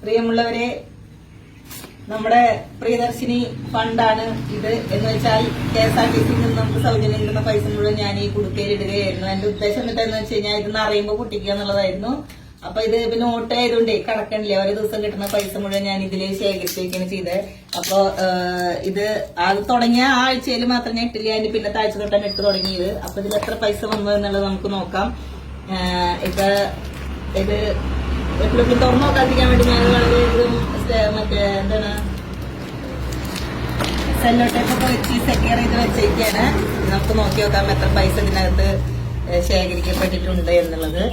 പ്രിയമുള്ളവരെ, നമ്മുടെ പ്രിയദർശിനി ഫണ്ടാണ് ഇത്. എന്ന് വെച്ചാൽ KSRTC നിന്ന് നമുക്ക് സൗജന്യം കിട്ടുന്ന പൈസ മുഴുവൻ ഞാൻ ഈ കുടുക്കയിലിടുകയായിരുന്നു. എന്റെ ഉദ്ദേശം എന്താണെന്ന് വെച്ച് കഴിഞ്ഞാൽ ഇത് നിറയുമ്പോൾ പൊട്ടിക്കുക എന്നുള്ളതായിരുന്നു. അപ്പൊ ഇത് പിന്നെ നോട്ട് ആയതുകൊണ്ടേ കടക്കണില്ല. ഒരു ദിവസം കിട്ടുന്ന പൈസ മുഴുവൻ ഞാൻ ഇതില് ശേഖരിച്ചിരിക്കുകയാണ് ചെയ്തത്. അപ്പൊ ഇത് അത് തുടങ്ങിയ ആഴ്ചയിൽ മാത്രം ഞാൻ ഇട്ടില്ല, അതിന്റെ പിന്നത്തെ ആഴ്ച തൊട്ടാണ് ഇട്ട് തുടങ്ങിയത്. അപ്പൊ ഇതിൽ എത്ര പൈസ വന്നു എന്നുള്ളത് നമുക്ക് നോക്കാം. ഇപ്പൊ ഇത് എപ്പോഴും തുറന്നു നോക്കാതിരിക്കാൻ വേണ്ടി ഞാൻ വളരെ മറ്റേ എന്താണ് സെല്ലോ ടേപ്പൊക്കെ വെച്ച് സെക്യൂർ ചെയ്ത് വെച്ചിരിക്കുകയാണ്. നമുക്ക് നോക്കി നോക്കാം എത്ര പൈസ ഇതിനകത്ത് ശേഖരിക്കപ്പെട്ടിട്ടുണ്ട് എന്നുള്ളത്.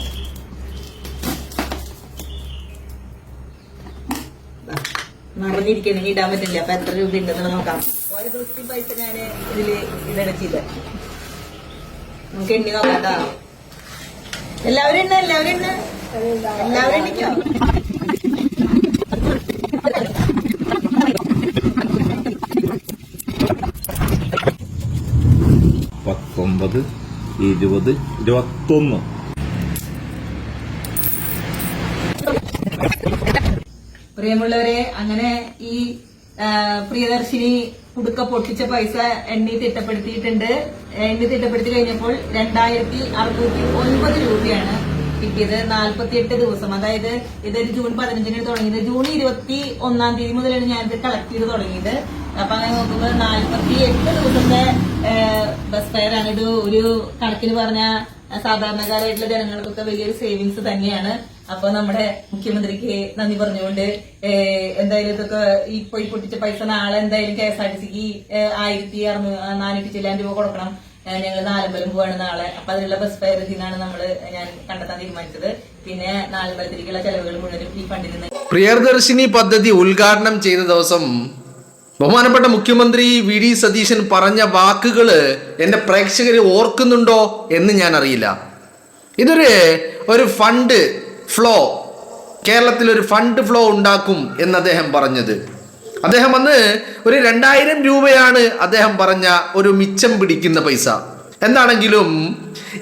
നിറഞ്ഞിരിക്കണെങ്കിൽ ഇടാൻ പറ്റില്ല. അപ്പൊ എത്ര രൂപ ഉണ്ടെന്ന് നോക്കാം. ഓരോ ദിവസത്തെ പൈസ ഞാൻ ഇതില് ഇതടച്ചില്ല. നമുക്ക് എണ്ണി നോക്കാട്ടാ. എല്ലാവരും എണ്ണ എണ്ണിക്കോ. 19, 20, 21. പ്രിയമുള്ളവരെ, അങ്ങനെ ഈ പ്രിയദർശിനി കുടുക്ക പൊട്ടിച്ച പൈസ എണ്ണി തിട്ടപ്പെടുത്തിയിട്ടുണ്ട്. എണ്ണി തിട്ടപ്പെടുത്തി കഴിഞ്ഞപ്പോൾ 2609 രൂപയാണ് കിട്ടിയത്. 48 ദിവസം, അതായത് ഇതൊരു ജൂൺ 15 തുടങ്ങിയത്. ജൂൺ 21 മുതലാണ് ഞാനിത് കളക്ട് ചെയ്ത് തുടങ്ങിയത്. അപ്പൊ അങ്ങനെ നോക്കുമ്പോൾ 48 ദിവസത്തെ ബസ് ഫെയറാണ്. ഇത് ഒരു കണക്കിന് പറഞ്ഞ സാധാരണക്കാരായിട്ടുള്ള ജനങ്ങൾക്കൊക്കെ വലിയൊരു സേവിങ്സ് തന്നെയാണ്. അപ്പൊ നമ്മുടെ മുഖ്യമന്ത്രിക്ക് നന്ദി പറഞ്ഞുകൊണ്ട് എന്തായാലും ഇതൊക്കെ ഇപ്പൊ ഈ പൊട്ടിച്ച പൈസ നാളെ എന്തായാലും KSRTCക്ക് 1400 ചില്ലാൻ രൂപ കൊടുക്കണം. ഞങ്ങൾ നാലമ്പലം പോവാണ് നാളെ. അപ്പൊ അതിനുള്ള ബസ് ഫെയർ ഇതിനാണ് ഞാൻ കണ്ടെത്താൻ തീരുമാനിച്ചത്. പിന്നെ നാലമ്പലത്തിലേക്കുള്ള ചെലവുകൾ മുഴുവനും ഈ ഫണ്ടിൽ നിന്ന്. പ്രിയദർശിനി പദ്ധതി ഉദ്ഘാടനം ചെയ്ത ദിവസം ബഹുമാനപ്പെട്ട മുഖ്യമന്ത്രി VD സതീശൻ പറഞ്ഞ വാക്കുകള് എന്റെ പ്രേക്ഷകർ ഓർക്കുന്നുണ്ടോ എന്ന് ഞാൻ അറിയില്ല. ഒരു ഫണ്ട് ഫ്ലോ, കേരളത്തിൽ ഒരു ഫണ്ട് ഫ്ലോ ഉണ്ടാക്കും എന്ന് അദ്ദേഹം പറഞ്ഞത്. അദ്ദേഹം അന്ന് ഒരു 2000 രൂപയാണ് അദ്ദേഹം പറഞ്ഞ ഒരു മിച്ചം പിടിക്കുന്ന പൈസ. എന്താണെങ്കിലും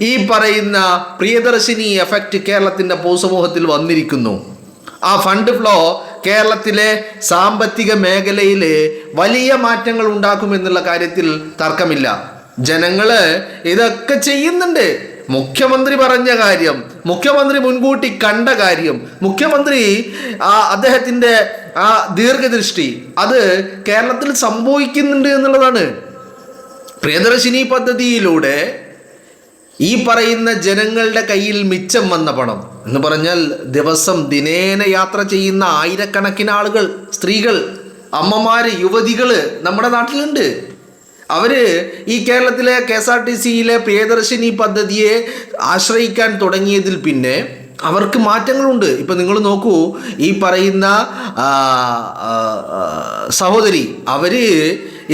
ഈ പറയുന്ന പ്രിയദർശിനി എഫക്റ്റ് കേരളത്തിന്റെ പൊതുസമൂഹത്തിൽ വന്നിരിക്കുന്നു. ആ ഫണ്ട് ഫ്ലോ കേരളത്തിലെ സാമ്പത്തിക മേഖലയിൽ വലിയ മാറ്റങ്ങൾ ഉണ്ടാക്കുമെന്നുള്ള കാര്യത്തിൽ തർക്കമില്ല. ജനങ്ങള് ഇതൊക്കെ ചെയ്യുന്നുണ്ട്. മുഖ്യമന്ത്രി പറഞ്ഞ കാര്യം, മുഖ്യമന്ത്രി മുൻകൂട്ടി കണ്ട കാര്യം, മുഖ്യമന്ത്രി അദ്ദേഹത്തിന്റെ ആ ദീർഘദൃഷ്ടി അത് കേരളത്തിൽ സംഭവിക്കുന്നുണ്ട് എന്നുള്ളതാണ്. പ്രിയദർശിനി പദ്ധതിയിലൂടെ ഈ പറയുന്ന ജനങ്ങളുടെ കയ്യിൽ മിച്ചം വന്ന പണം എന്ന് പറഞ്ഞാൽ ദിവസം ദിനേന യാത്ര ചെയ്യുന്ന ആയിരക്കണക്കിന് ആളുകൾ, സ്ത്രീകൾ, അമ്മമാര്, യുവതികള് നമ്മുടെ നാട്ടിലുണ്ട്. അവര് ഈ കേരളത്തിലെ KSRTCയിലെ പ്രിയദർശിനി പദ്ധതിയെ ആശ്രയിക്കാൻ തുടങ്ങിയതിൽ പിന്നെ അവർക്ക് മാറ്റങ്ങളുണ്ട്. ഇപ്പൊ നിങ്ങൾ നോക്കൂ, ഈ പറയുന്ന സഹോദരി അവര്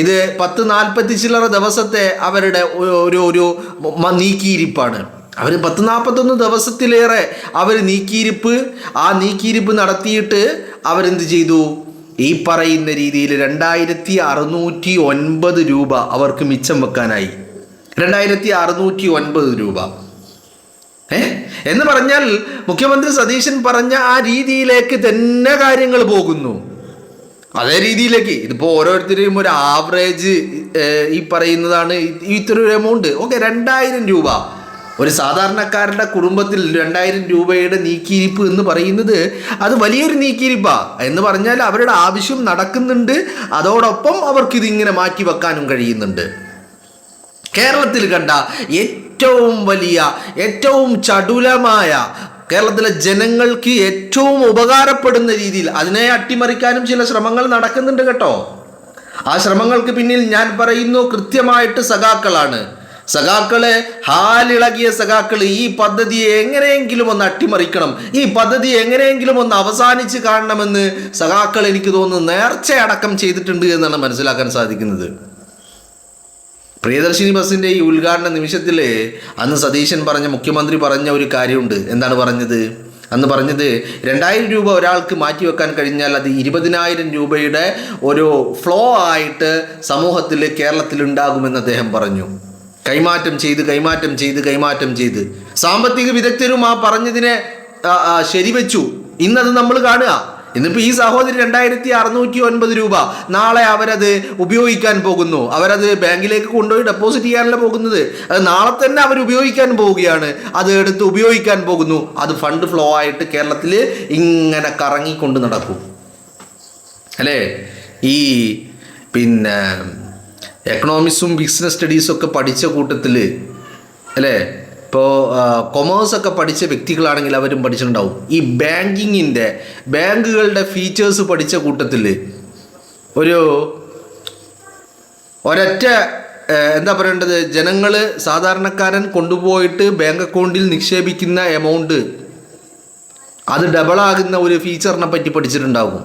ഇത് 10-40 ചില്ലറ ദിവസത്തെ അവരുടെ ഒരു നീക്കിയിരിപ്പാണ്. അവർ 10-41 ദിവസത്തിലേറെ അവർ നീക്കിയിരിപ്പ് നടത്തിയിട്ട് അവരെന്ത് ചെയ്തു? ഈ പറയുന്ന രീതിയിൽ 2609 രൂപ അവർക്ക് മിച്ചം വെക്കാനായി. 2609 രൂപ എന്ന് പറഞ്ഞാൽ മുഖ്യമന്ത്രി സതീശൻ പറഞ്ഞ ആ രീതിയിലേക്ക് തന്നെ കാര്യങ്ങൾ പോകുന്നു. അതേ രീതിയിലേക്ക് ഇതിപ്പോ ഓരോരുത്തരെയും ഒരു ആവറേജ് ഈ പറയുന്നതാണ് ഇത്ര ഒരു എമൗണ്ട്. ഓക്കെ, 2000 രൂപ ഒരു സാധാരണക്കാരുടെ കുടുംബത്തിൽ 2000 രൂപയുടെ നീക്കിയിരിപ്പ് എന്ന് പറയുന്നത് അത് വലിയൊരു നീക്കിയിരിപ്പാ. എന്ന് പറഞ്ഞാൽ അവരുടെ ആവശ്യം നടക്കുന്നുണ്ട്, അതോടൊപ്പം അവർക്കിതിങ്ങനെ മാറ്റി വെക്കാനും കഴിയുന്നുണ്ട്. കേരളത്തിൽ കണ്ട ഏറ്റവും വലിയ, ഏറ്റവും ചടുലമായ, കേരളത്തിലെ ജനങ്ങൾക്ക് ഏറ്റവും ഉപകാരപ്പെടുന്ന രീതിയിൽ അതിനെ അട്ടിമറിക്കാനും ചില ശ്രമങ്ങൾ നടക്കുന്നുണ്ട് കേട്ടോ. ആ ശ്രമങ്ങൾക്ക് പിന്നിൽ ഞാൻ പറയുന്നു കൃത്യമായിട്ട് സഖാക്കളാണ്. സഖാക്കളെ, ഹാലിളകിയ സഖാക്കൾ ഈ പദ്ധതിയെ എങ്ങനെയെങ്കിലും ഒന്ന് അട്ടിമറിക്കണം, ഈ പദ്ധതി എങ്ങനെയെങ്കിലും ഒന്ന് അവസാനിച്ച് കാണണമെന്ന് സഖാക്കൾ എനിക്ക് തോന്നുന്നു നേർച്ചയടക്കം ചെയ്തിട്ടുണ്ട് എന്നാണ് മനസ്സിലാക്കാൻ സാധിക്കുന്നത്. പ്രിയദർശിനി ബസിന്റെ ഈ ഉദ്ഘാടന നിമിഷത്തിൽ അന്ന് സതീശൻ മുഖ്യമന്ത്രി പറഞ്ഞ ഒരു കാര്യമുണ്ട്. എന്താണ് പറഞ്ഞത്? അന്ന് പറഞ്ഞത് 2000 രൂപ ഒരാൾക്ക് മാറ്റിവെക്കാൻ കഴിഞ്ഞാൽ അത് 20,000 രൂപയുടെ ഒരു ഫ്ലോ ആയിട്ട് സമൂഹത്തിൽ കേരളത്തിൽ ഉണ്ടാകുമെന്ന് അദ്ദേഹം പറഞ്ഞു. കൈമാറ്റം ചെയ്ത് സാമ്പത്തിക വിദഗ്ധരും ആ പറഞ്ഞതിനെ ശരിവെച്ചു. ഇന്നത് നമ്മൾ കാണുക. ഇന്നിപ്പോൾ ഈ സഹോദരി 2609 രൂപ നാളെ അവരത് ഉപയോഗിക്കാൻ പോകുന്നു. അവരത് ബാങ്കിലേക്ക് കൊണ്ടുപോയി ഡെപ്പോസിറ്റ് ചെയ്യാനല്ല പോകുന്നത്, അത് നാളെ തന്നെ അവർ ഉപയോഗിക്കാൻ പോവുകയാണ്. അത് എടുത്ത് ഉപയോഗിക്കാൻ പോകുന്നു. അത് ഫണ്ട് ഫ്ലോ ആയിട്ട് കേരളത്തിൽ ഇങ്ങനെ കറങ്ങിക്കൊണ്ട് നടക്കും അല്ലേ. ഈ പിന്നെ എക്കണോമിക്സും ബിസിനസ് സ്റ്റഡീസും ഒക്കെ പഠിച്ച കൂട്ടത്തിൽ അല്ലേ, ഇപ്പോൾ കൊമേഴ്സൊക്കെ പഠിച്ച വ്യക്തികളാണെങ്കിൽ അവരും പഠിച്ചിട്ടുണ്ടാവും. ഈ ബാങ്കുകളുടെ ഫീച്ചേഴ്സ് പഠിച്ച കൂട്ടത്തിൽ ഒരൊറ്റ എന്താ പറയേണ്ടത്, ജനങ്ങൾ സാധാരണക്കാരൻ കൊണ്ടുപോയിട്ട് ബാങ്ക് അക്കൗണ്ടിൽ നിക്ഷേപിക്കുന്ന എമൗണ്ട് അത് ഡബിളാകുന്ന ഒരു ഫീച്ചറിനെ പറ്റി പഠിച്ചിട്ടുണ്ടാകും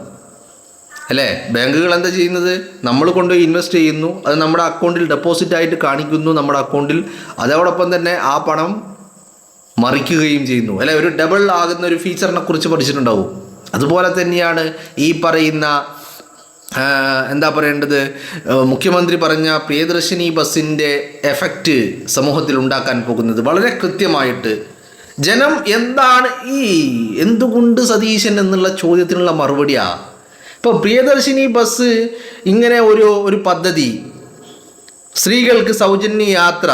അല്ലേ. ബാങ്കുകൾ എന്താ ചെയ്യുന്നത്, നമ്മൾ കൊണ്ടുപോയി ഇൻവെസ്റ്റ് ചെയ്യുന്നു, അത് നമ്മുടെ അക്കൗണ്ടിൽ ഡെപ്പോസിറ്റ് ആയിട്ട് കാണിക്കുന്നു നമ്മുടെ അക്കൗണ്ടിൽ, അതോടൊപ്പം തന്നെ ആ പണം മറിക്കുകയും ചെയ്യുന്നു അല്ലെ. ഒരു ഡബിൾ ആകുന്ന ഒരു ഫീച്ചറിനെ കുറിച്ച് പഠിച്ചിട്ടുണ്ടാവും. അതുപോലെ തന്നെയാണ് ഈ പറയുന്ന എന്താ പറയേണ്ടത്, മുഖ്യമന്ത്രി പറഞ്ഞ പ്രിയദർശിനി ബസ്സിൻ്റെ എഫക്റ്റ് സമൂഹത്തിൽ ഉണ്ടാക്കാൻ പോകുന്നത് വളരെ കൃത്യമായിട്ട്. ജനം എന്താണ് എന്തുകൊണ്ട് സതീശൻ എന്നുള്ള ചോദ്യത്തിനുള്ള മറുപടിയാ. ഇപ്പോൾ പ്രിയദർശിനി ബസ് ഇങ്ങനെ ഒരു പദ്ധതി, സ്ത്രീകൾക്ക് സൗജന്യ യാത്ര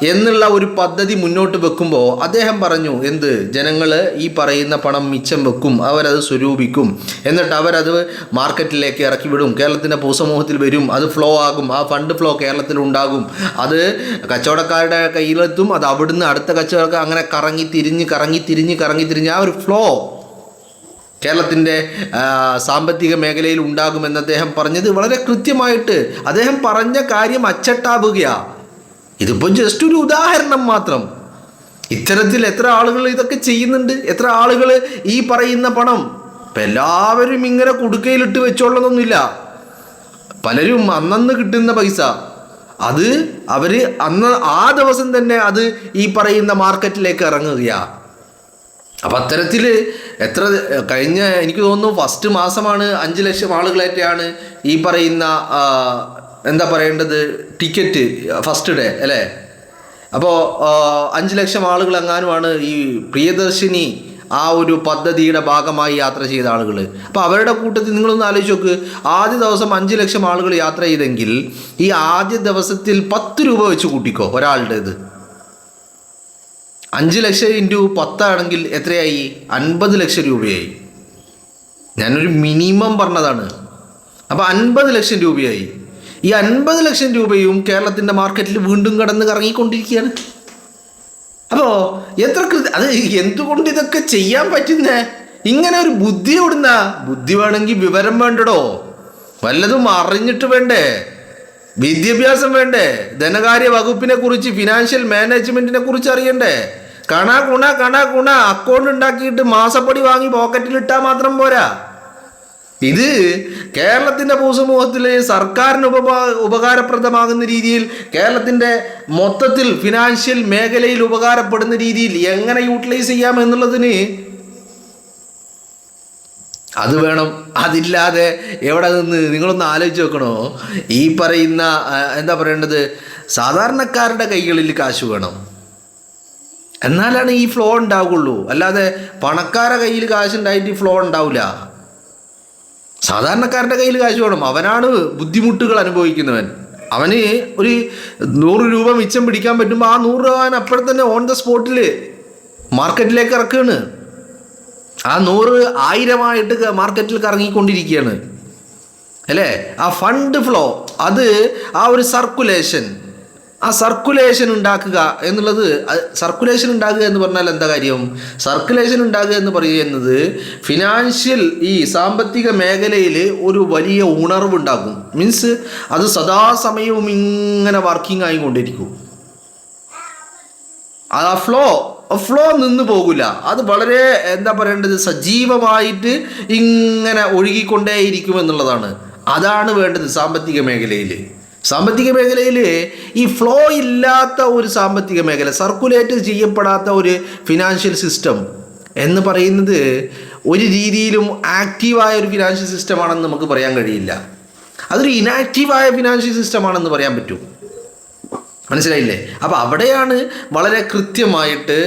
എന്നുള്ള ഒരു പദ്ധതി മുന്നോട്ട് വെക്കുമ്പോൾ അദ്ദേഹം പറഞ്ഞു എന്ത്, ജനങ്ങൾ ഈ പറയുന്ന പണം മിച്ചം വെക്കും, അവരത് സ്വരൂപിക്കും, എന്നിട്ട് അവരത് മാർക്കറ്റിലേക്ക് ഇറക്കി വിടും, കേരളത്തിൻ്റെ പൊതുസമൂഹത്തിൽ വരും, അത് ഫ്ലോ ആകും, ആ ഫണ്ട് ഫ്ലോ കേരളത്തിൽ ഉണ്ടാകും, അത് കച്ചവടക്കാരുടെ കയ്യിലെത്തും, അത് അവിടുന്ന് അടുത്ത കച്ചവടക്കാർ അങ്ങനെ കറങ്ങി തിരിഞ്ഞ് ആ ഒരു ഫ്ലോ കേരളത്തിൻ്റെ സാമ്പത്തിക മേഖലയിൽ ഉണ്ടാകുമെന്ന് അദ്ദേഹം പറഞ്ഞത് വളരെ കൃത്യമായിട്ട്. അദ്ദേഹം പറഞ്ഞ കാര്യം അച്ചട്ടാവുകയാണ്. ഇതിപ്പോൾ ജസ്റ്റ് ഒരു ഉദാഹരണം മാത്രം. ഇത്തരത്തിൽ എത്ര ആളുകൾ ഇതൊക്കെ ചെയ്യുന്നുണ്ട്, എത്ര ആളുകൾ ഈ പറയുന്ന പണം ഇപ്പം എല്ലാവരും ഇങ്ങനെ കുടുക്കയിലിട്ട് വെച്ചോളണമെന്നില്ല. പലരും അന്നന്ന് കിട്ടുന്ന പൈസ അത് അവർ ആ ദിവസം തന്നെ അത് ഈ പറയുന്ന മാർക്കറ്റിലേക്ക് ഇറങ്ങുകയാണ്. അപ്പം അത്തരത്തിൽ കഴിഞ്ഞ എനിക്ക് തോന്നുന്നു ഫസ്റ്റ് മാസമാണ് 5 ലക്ഷം ആളുകളായിട്ടാണ് ഈ പറയുന്ന എന്താ പറയേണ്ടത് ടിക്കറ്റ് ഫസ്റ്റ് ഡേ അല്ലേ. അപ്പോൾ 5 ലക്ഷം ആളുകൾ എങ്ങാനുമാണ് ഈ പ്രിയദർശിനി ആ ഒരു പദ്ധതിയുടെ ഭാഗമായി യാത്ര ചെയ്ത ആളുകൾ. അപ്പോൾ അവരുടെ കൂട്ടത്തിൽ നിങ്ങളൊന്ന് ആലോചിച്ച് നോക്ക്, ആദ്യ ദിവസം 5 ലക്ഷം ആളുകൾ യാത്ര ചെയ്തെങ്കിൽ ഈ ആദ്യ ദിവസത്തിൽ 10 രൂപ വെച്ച് കൂട്ടിക്കോ ഒരാളുടേത്. 5 ലക്ഷം ഇൻറ്റു 10 ആണെങ്കിൽ എത്രയായി? 50 ലക്ഷം രൂപയായി. ഞാനൊരു മിനിമം പറഞ്ഞതാണ്. അപ്പോൾ 50 ലക്ഷം രൂപയായി. ഈ 50 ലക്ഷം രൂപയും കേരളത്തിൻ്റെ മാർക്കറ്റിൽ വീണ്ടും കറങ്ങിക്കൊണ്ടിരിക്കുകയാണ്. അപ്പോൾ അത് എന്തുകൊണ്ട് ഇതൊക്കെ ചെയ്യാൻ പറ്റുന്നേ? ഇങ്ങനെ ഒരു ബുദ്ധി എവിടുന്ന? ബുദ്ധി വേണമെങ്കിൽ വിവരം വേണ്ടടോ, വല്ലതും അറിഞ്ഞിട്ട് വേണ്ടേ, വിദ്യാഭ്യാസം വേണ്ടേ, ധനകാര്യ വകുപ്പിനെ കുറിച്ച് ഫിനാൻഷ്യൽ മാനേജ്മെന്റിനെ കുറിച്ച് അറിയണ്ടേ. കണ കുണ അക്കൗണ്ട് ഉണ്ടാക്കിയിട്ട് മാസപ്പടി വാങ്ങി പോക്കറ്റിലിട്ടാൽ മാത്രം പോരാ. ഇത് കേരളത്തിൻ്റെ പൊതുസമൂഹത്തിൽ സർക്കാരിന് ഉപകാരപ്രദമാകുന്ന രീതിയിൽ, കേരളത്തിൻ്റെ മൊത്തത്തിൽ ഫിനാൻഷ്യൽ മേഖലയിൽ ഉപകാരപ്പെടുന്ന രീതിയിൽ എങ്ങനെ യൂട്ടിലൈസ് ചെയ്യാം എന്നുള്ളതിന് അത് വേണം. അതില്ലാതെ എവിടെ നിന്ന് നിങ്ങളൊന്ന് ആലോചിച്ച് നോക്കണോ? ഈ പറയുന്ന എന്താ പറയേണ്ടത്, സാധാരണക്കാരുടെ കൈകളിൽ കാശ് വേണം, എന്നാലാണ് ഈ ഫ്ലോ ഉണ്ടാവുകയുള്ളൂ. അല്ലാതെ പണക്കാരുടെ കയ്യിൽ കാശ് ഉണ്ടായിട്ട് ഈ ഫ്ലോ ഉണ്ടാവില്ല. സാധാരണക്കാരുടെ കയ്യിൽ കാശ് വേണം. അവനാണ് ബുദ്ധിമുട്ടുകൾ അനുഭവിക്കുന്നവൻ. അവന് ഒരു 100 രൂപ മിച്ചം പിടിക്കാൻ പറ്റുമ്പോൾ ആ 100 രൂപ അവൻ അപ്പോഴെ തന്നെ ഓൺ ദ സ്പോട്ടിൽ മാർക്കറ്റിലേക്ക് ഇറക്കുകയാണ്. ആ 100 1000 മാർക്കറ്റിൽ കറങ്ങിക്കൊണ്ടിരിക്കുകയാണ് അല്ലേ. ആ ഫണ്ട് ഫ്ലോ, അത് ആ ഒരു സർക്കുലേഷൻ ഉണ്ടാക്കുക എന്നുള്ളത്. സർക്കുലേഷൻ ഉണ്ടാകുക എന്ന് പറഞ്ഞാൽ എന്താ കാര്യം? സർക്കുലേഷൻ ഉണ്ടാകുക എന്ന് പറയുന്നത് ഫിനാൻഷ്യൽ ഈ സാമ്പത്തിക മേഖലയിൽ ഒരു വലിയ ഉണർവുണ്ടാകും. മീൻസ് അത് സദാസമയവും ഇങ്ങനെ വർക്കിംഗ് ആയിക്കൊണ്ടിരിക്കും. ആ ഫ്ലോ നിന്ന് പോകില്ല. അത് വളരെ എന്താ പറയേണ്ടത്, സജീവമായിട്ട് ഇങ്ങനെ ഒഴുകിക്കൊണ്ടേയിരിക്കും എന്നുള്ളതാണ്. അതാണ് വേണ്ടത് സാമ്പത്തിക മേഖലയിൽ. ഈ ഫ്ലോ ഇല്ലാത്ത ഒരു സാമ്പത്തിക മേഖല, സർക്കുലേറ്റ് ചെയ്യപ്പെടാത്ത ഒരു ഫിനാൻഷ്യൽ സിസ്റ്റം എന്ന് പറയുന്നത് ഒരു രീതിയിലും ആക്റ്റീവായ ഒരു ഫിനാൻഷ്യൽ സിസ്റ്റമാണെന്ന് നമുക്ക് പറയാൻ കഴിയില്ല. അതൊരു ഇനാക്റ്റീവായ ഫിനാൻഷ്യൽ സിസ്റ്റമാണെന്ന് പറയാൻ പറ്റും. മനസ്സിലായില്ലേ? അപ്പോൾ അവിടെയാണ് വളരെ കൃത്യമായിട്ട്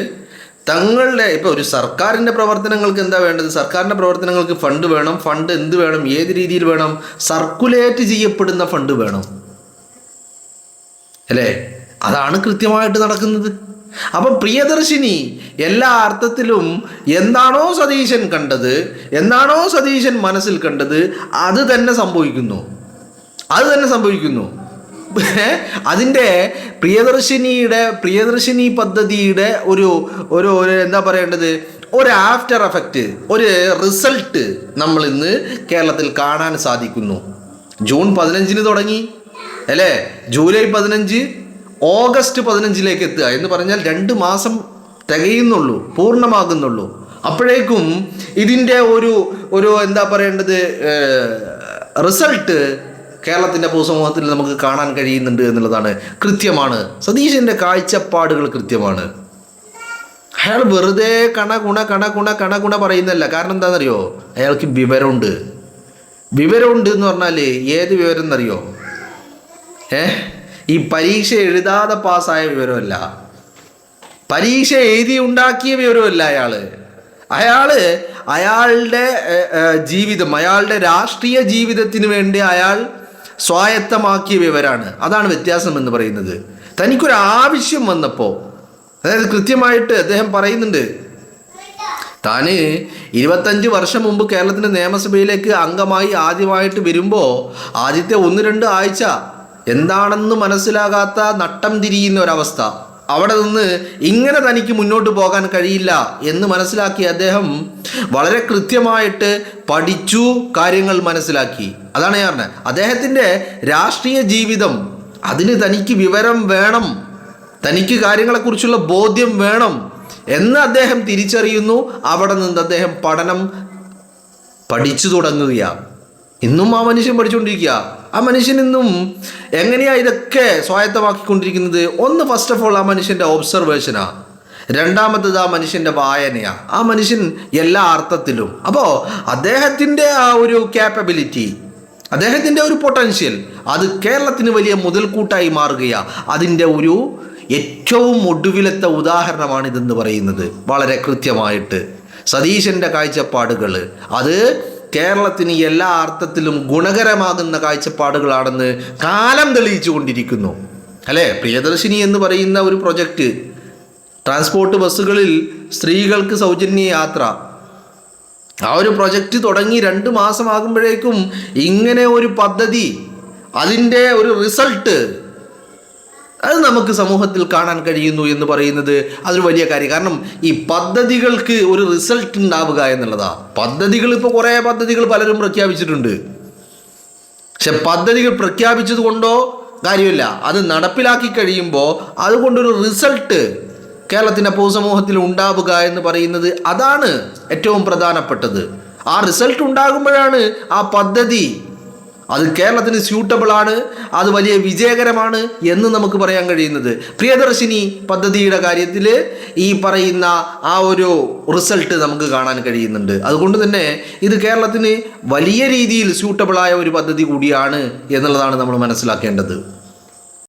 തങ്ങളുടെ ഇപ്പോൾ ഒരു സർക്കാരിൻ്റെ പ്രവർത്തനങ്ങൾക്ക് എന്താ വേണ്ടത്? സർക്കാരിൻ്റെ പ്രവർത്തനങ്ങൾക്ക് ഫണ്ട് വേണം. ഫണ്ട് എന്ത് വേണം? ഏത് രീതിയിൽ വേണം? സർക്കുലേറ്റ് ചെയ്യപ്പെടുന്ന ഫണ്ട് വേണം, അല്ലേ? അതാണ് കൃത്യമായിട്ട് നടക്കുന്നത്. അപ്പം പ്രിയദർശിനി എല്ലാ അർത്ഥത്തിലും എന്താണോ സതീശൻ കണ്ടത്, എന്താണോ സതീശൻ മനസ്സിൽ കണ്ടത്, അത് തന്നെ സംഭവിക്കുന്നു. അതിൻ്റെ പ്രിയദർശിനി പദ്ധതിയുടെ ഒരു ഒരു എന്താ പറയേണ്ടത്, ഒരു ആഫ്റ്റർ എഫക്റ്റ്, ഒരു റിസൾട്ട് നമ്മൾ ഇന്ന് കേരളത്തിൽ കാണാൻ സാധിക്കുന്നു. ജൂൺ 15 തുടങ്ങി, അല്ലേ? ജൂലൈ 15, ഓഗസ്റ്റ് 15 എത്തുക എന്ന് പറഞ്ഞാൽ 2 മാസം തികയുന്നുള്ളൂ, പൂർണ്ണമാകുന്നുള്ളൂ. അപ്പോഴേക്കും ഇതിൻ്റെ ഒരു എന്താ പറയേണ്ടത്, റിസൾട്ട് കേരളത്തിൻ്റെ പൊതുസമൂഹത്തിൽ നമുക്ക് കാണാൻ കഴിയുന്നുണ്ട് എന്നുള്ളതാണ്. കൃത്യമാണ്, സതീശൻ്റെ കാഴ്ചപ്പാടുകൾ കൃത്യമാണ്. അയാൾ വെറുതെ കണ പറയുന്നല്ല. കാരണം എന്താണെന്നറിയോ? അയാൾക്ക് വിവരമുണ്ട് എന്ന് പറഞ്ഞാൽ ഏത് വിവരം എന്നറിയോ? ഈ പരീക്ഷ എഴുതാതെ പാസ്സായ വിവരമല്ല, പരീക്ഷ എഴുതി ഉണ്ടാക്കിയ വിവരമല്ല. അയാളുടെ ജീവിതം, അയാളുടെ രാഷ്ട്രീയ ജീവിതത്തിന് വേണ്ടി അയാൾ സ്വായത്തമാക്കിയ വിവരമാണ്. അതാണ് വ്യത്യാസം എന്ന് പറയുന്നത്. തനിക്കൊരു ആവശ്യം വന്നപ്പോൾ, അതായത് കൃത്യമായിട്ട് അദ്ദേഹം പറയുന്നുണ്ട്, താന് 25 വർഷം മുമ്പ് കേരളത്തിൻ്റെ നിയമസഭയിലേക്ക് അംഗമായി ആദ്യമായിട്ട് വരുമ്പോൾ ആദ്യത്തെ 1-2 ആഴ്ച എന്താണെന്ന് മനസ്സിലാകാത്ത നട്ടം തിരിയുന്ന ഒരവസ്ഥ. അവിടെ നിന്ന് ഇങ്ങനെ തനിക്ക് മുന്നോട്ട് പോകാൻ കഴിയില്ല എന്ന് മനസ്സിലാക്കി അദ്ദേഹം വളരെ കൃത്യമായിട്ട് പഠിച്ചു, കാര്യങ്ങൾ മനസ്സിലാക്കി. അതാണ് ഞാൻ പറഞ്ഞത്, അദ്ദേഹത്തിൻ്റെ രാഷ്ട്രീയ ജീവിതം, അതിന് തനിക്ക് വിവരം വേണം, തനിക്ക് കാര്യങ്ങളെക്കുറിച്ചുള്ള ബോധ്യം വേണം എന്ന് അദ്ദേഹം തിരിച്ചറിയുന്നു. അവിടെ നിന്ന് അദ്ദേഹം പഠിച്ചു തുടങ്ങുകയാണ്. ഇന്നും ആ മനുഷ്യൻ പഠിച്ചുകൊണ്ടിരിക്കുക. ആ മനുഷ്യൻ ഇന്നും എങ്ങനെയാണ് ഇതൊക്കെ സ്വായത്തമാക്കിക്കൊണ്ടിരിക്കുന്നത്? ഒന്ന്, ഫസ്റ്റ് ഓഫ് ഓൾ ആ മനുഷ്യൻ്റെ ഒബ്സർവേഷനാണ്. രണ്ടാമത്തത് ആ മനുഷ്യൻ്റെ വായനയാണ്. ആ മനുഷ്യൻ എല്ലാ അർത്ഥത്തിലും. അപ്പോൾ അദ്ദേഹത്തിൻ്റെ ആ ഒരു ക്യാപ്പബിലിറ്റി, അദ്ദേഹത്തിൻ്റെ ഒരു പൊട്ടൻഷ്യൽ, അത് കേരളത്തിന് വലിയ മുതൽക്കൂട്ടായി മാറുകയാണ്. അതിൻ്റെ ഒരു ഏറ്റവും ഒടുവിലത്തെ ഉദാഹരണമാണ് ഇതെന്ന് പറയുന്നത്. വളരെ കൃത്യമായിട്ട് സതീശൻ്റെ കാഴ്ചപ്പാടുകൾ അത് കേരളത്തിന് എല്ലാ അർത്ഥത്തിലും ഗുണകരമാകുന്ന കാഴ്ചപ്പാടുകളാണെന്ന് കാലം തെളിയിച്ചു കൊണ്ടിരിക്കുന്നു, അല്ലേ? പ്രിയദർശിനി എന്ന് പറയുന്ന ഒരു പ്രൊജക്റ്റ്, ട്രാൻസ്പോർട്ട് ബസ്സുകളിൽ സ്ത്രീകൾക്ക് സൗജന്യ യാത്ര, ആ ഒരു പ്രൊജക്റ്റ് തുടങ്ങി 2 മാസമാകുമ്പോഴേക്കും ഇങ്ങനെ ഒരു പദ്ധതി, അതിൻ്റെ ഒരു റിസൾട്ട് അത് നമുക്ക് സമൂഹത്തിൽ കാണാൻ കഴിയുന്നു എന്ന് പറയുന്നത് അതൊരു വലിയ കാര്യം. കാരണം ഈ പദ്ധതികൾക്ക് ഒരു റിസൾട്ട് ഉണ്ടാവുക എന്നുള്ളതാണ്. പദ്ധതികൾ ഇപ്പോൾ കുറേ പദ്ധതികൾ പലരും പ്രഖ്യാപിച്ചിട്ടുണ്ട്. പക്ഷെ പദ്ധതികൾ പ്രഖ്യാപിച്ചത് കൊണ്ടോ കാര്യമില്ല, അത് നടപ്പിലാക്കി കഴിയുമ്പോൾ അതുകൊണ്ടൊരു റിസൾട്ട് കേരളത്തിൻ്റെ പൊതുസമൂഹത്തിൽ ഉണ്ടാവുക എന്ന് പറയുന്നത് അതാണ് ഏറ്റവും പ്രധാനപ്പെട്ടത്. ആ റിസൾട്ട് ഉണ്ടാകുമ്പോഴാണ് ആ പദ്ധതി അത് കേരളത്തിന് സ്യൂട്ടബിളാണ്, അത് വലിയ വിജയകരമാണ് എന്ന് നമുക്ക് പറയാൻ കഴിയുന്നത്. പ്രിയദർശിനി പദ്ധതിയുടെ കാര്യത്തിൽ ഈ പറയുന്ന ആ ഒരു റിസൾട്ട് നമുക്ക് കാണാൻ കഴിയുന്നുണ്ട്. അതുകൊണ്ട് തന്നെ ഇത് കേരളത്തിന് വലിയ രീതിയിൽ സ്യൂട്ടബിളായ ഒരു പദ്ധതി കൂടിയാണ് എന്നുള്ളതാണ് നമ്മൾ മനസ്സിലാക്കേണ്ടത്.